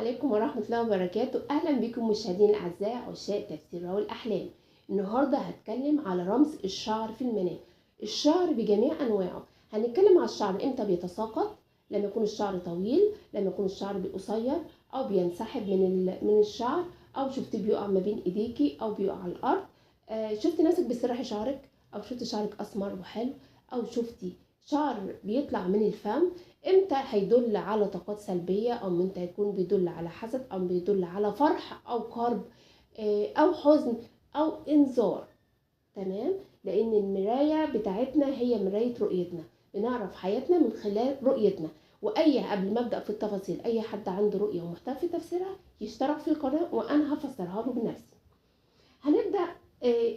عليكم ورحمة الله وبركاته. أهلا بكم مشاهدين الأعزاء عشاق تفسير رؤى الأحلام. النهاردة هتكلم على رمز الشعر في المنام. الشعر بجميع أنواعه. هنتكلم على الشعر إمتى بيتساقط، لما يكون الشعر طويل، لما يكون الشعر قصير أو بينسحب من الشعر، أو شفت بيقع ما بين إيديكي أو بيقع على الأرض. شفت نفسك بتسرحي شعرك، أو شفت شعرك أسمر وحلو، أو شفتي شعر بيطلع من الفم. امتى هيدل على طاقات سلبية، او امتى يكون بيدل على حسد، او بيدل على فرح او كرب او حزن او انذار. تمام، لان المراية بتاعتنا هي مراية رؤيتنا، بنعرف حياتنا من خلال رؤيتنا. قبل ما ابدا في التفاصيل، اي حد عنده رؤية ومحتاج في تفسيرها يشترك في القناة وانا هفسرها له بنفسي. هنبدا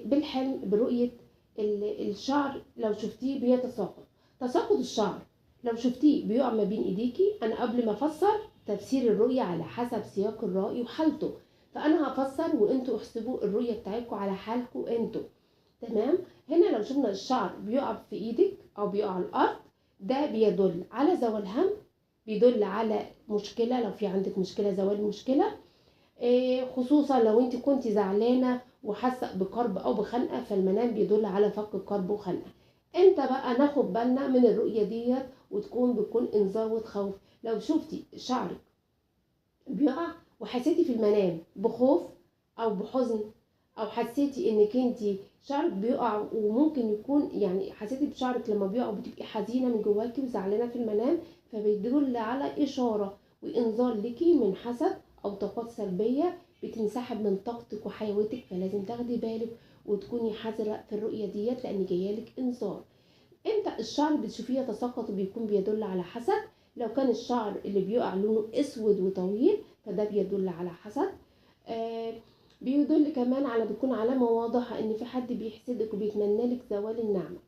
بالحلم برؤية الشعر. لو شفتيه بيتساقط، تساقط الشعر لو شفتيه بيقع ما بين ايديكي، انا قبل ما افسر تفسير الرؤية على حسب سياق الرأي وحالته، فانا هفسر وانتوا احسبوا الرؤية بتاعتكم على حالكم انتوا. تمام. هنا لو شفنا الشعر بيقع في ايدك او بيقع على الارض، ده بيدل على زوال هم، بيدل على مشكلة. لو في عندك مشكلة، زوال مشكلة، خصوصا لو انت كنت زعلانة وحاسة بكرب او بخنقة، فالمنام بيدل على فك الكرب وخنقة. امتى بقى ناخد بالنا من الرؤية ديت بتكون انذار وتخوف؟ لو شفتي شعرك بيقع وحسيتي في المنام بخوف او بحزن، او حسيتي انك انت شعرك بيقع، وممكن يكون يعني حسيتي بشعرك لما بيقع بتبقي حزينة من جواكي وزعلانة في المنام، فبيدل على اشارة وانذار ليكي من حسد او طاقات سلبية بتنسحب من طاقتك وحيويتك، فلازم تاخدي بالك وتكوني حذرة في الرؤية ديت لان جايالك انذار. امتى الشعر بتشوفيه يتساقط وبيكون بيدل على حسد؟ لو كان الشعر اللي بيقع لونه اسود وطويل فده بيدل على حسد. بيدل كمان على، بيكون علامة واضحة ان في حد بيحسدك وبيتمنى لك زوال النعمة،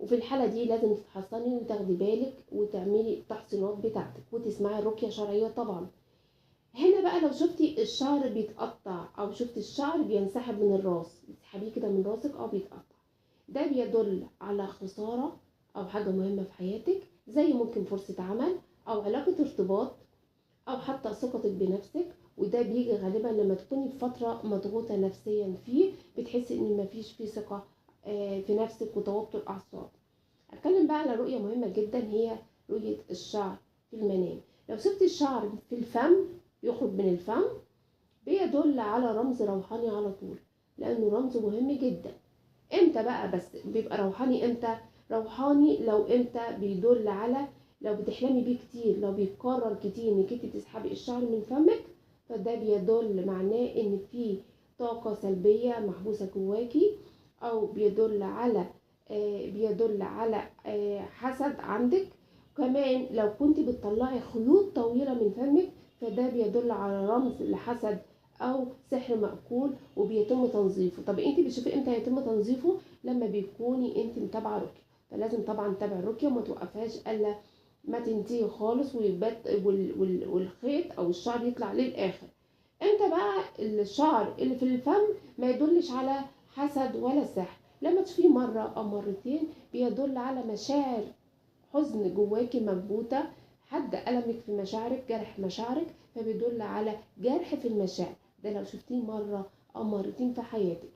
وفي الحالة دي لازم تتحصني وتاخدي بالك وتعملي التحصينات بتاعتك وتسمعي الرقية شرعية طبعا. هنا بقى لو شفتي الشعر بيتقطع او شفتي الشعر بينسحب من الراس، بتسحبيه كده من راسك او بيتقطع، ده بيدل على خسارة او حاجة مهمة في حياتك، زي ممكن فرصة عمل او علاقة ارتباط او حتى ثقتك بنفسك. وده بيجي غالبا لما تكوني في فترة مضغوطة نفسيا فيه، بتحسي ان مفيش فيه ثقة في نفسك وتوتر اعصاب. اتكلم بقى على رؤية مهمة جدا، هي رؤية الشعر في المنام. لو سبت الشعر في الفم يخرج من الفم، بيدل على رمز روحاني على طول، لانه رمز مهم جدا. امتى بقى بس بيبقى روحاني؟ امتى روحاني؟ لو امتى بيدل على، لو بتحلمي بيه كتير، لو بيتكرر كتير انك انت تسحبي الشعر من فمك، فده بيدل معناه ان في طاقة سلبية محبوسة جواكي، او بيدل على حسد عندك. كمان لو كنت بتطلعي خيوط طويلة من فمك، فده بيدل على رمز لحسد او سحر مأكول وبيتم تنظيفه. طب انت بتشوفي امتى هيتم تنظيفه؟ لما بيكوني انت متابعه رقيه، فلازم طبعا تتابعي الرقيه وما توقفهاش الا ما تنتهي خالص ويبات والخيط او الشعر يطلع للاخر. امتى بقى الشعر اللي في الفم ما يدلش على حسد ولا سحر؟ لما تشوفيه مره او مرتين بيدل على مشاعر حزن جواكي مكبوته، حد ألمك في مشاعرك، جرح مشاعرك، فبيدل على جرح في المشاعر. ده لو شفتيه مرة أو مرتين في حياتك.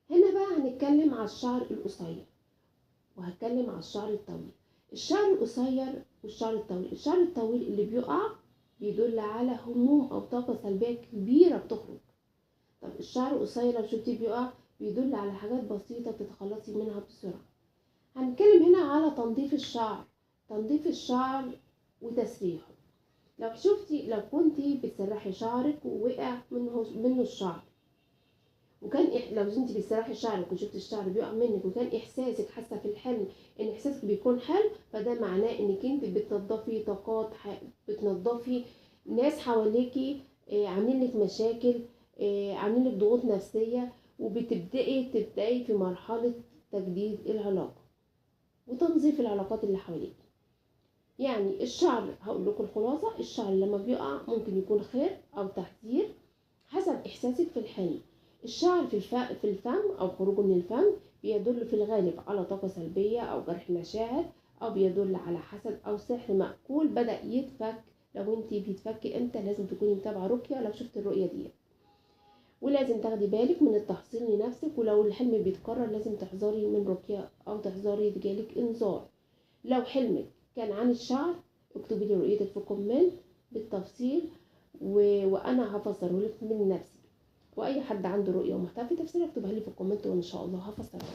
هنا بقى هنتكلم على الشعر القصير وهتكلم على الشعر الطويل. الشعر القصير والشعر الطويل، الشعر الطويل اللي بيقع بيدل على هموم أو طاقة سلبية كبيرة بتخرج. طب الشعر القصير لو شفتيه بيقع بيدل على حاجات بسيطة تتخلصي منها بسرعة. هنتكلم هنا على تنظيف الشعر، تنظيف الشعر وتسريحه. لو كنتي بتسرحي شعرك ووقع منه الشعر، لو انت بتسرحي شعرك وشفت الشعر بيقع منك وكان احساسك حاسه في الحلم ان احساسك بيكون حلو، فده معناه انك انت بتنضفي طاقات، بتنضفي ناس حواليكي عاملين لك مشاكل، عاملين لك ضغوط نفسيه، وبتبداي في مرحله تجديد العلاقه وتنظيف العلاقات اللي حواليك. يعني الشعر، هقول لكم الخلاصة، الشعر لما بيقع ممكن يكون خير أو تحذير حسب إحساسك في الحلم. الشعر في الفم أو خروجه من الفم بيدل في الغالب على طاقة سلبية أو جرح مشاعر، أو بيدل على حسد أو سحر مأكول بدأ يتفك لو انت بتفكي امتى لازم تكوني متابعه رقيه لو شفت الرؤيه دي. ولازم تاخدي بالك من التحصين لنفسك، ولو الحلم بيتكرر لازم تحذري من رقيه او تحذري يجيلك انذار. لو حلمك كان عن الشعر اكتبي لي رؤيتك في كومنت بالتفصيل وانا هفسره لك من نفسي. واي حد عنده رؤيه ومحتاج في تفسير اكتبها لي في الكومنت وان شاء الله هفسرها.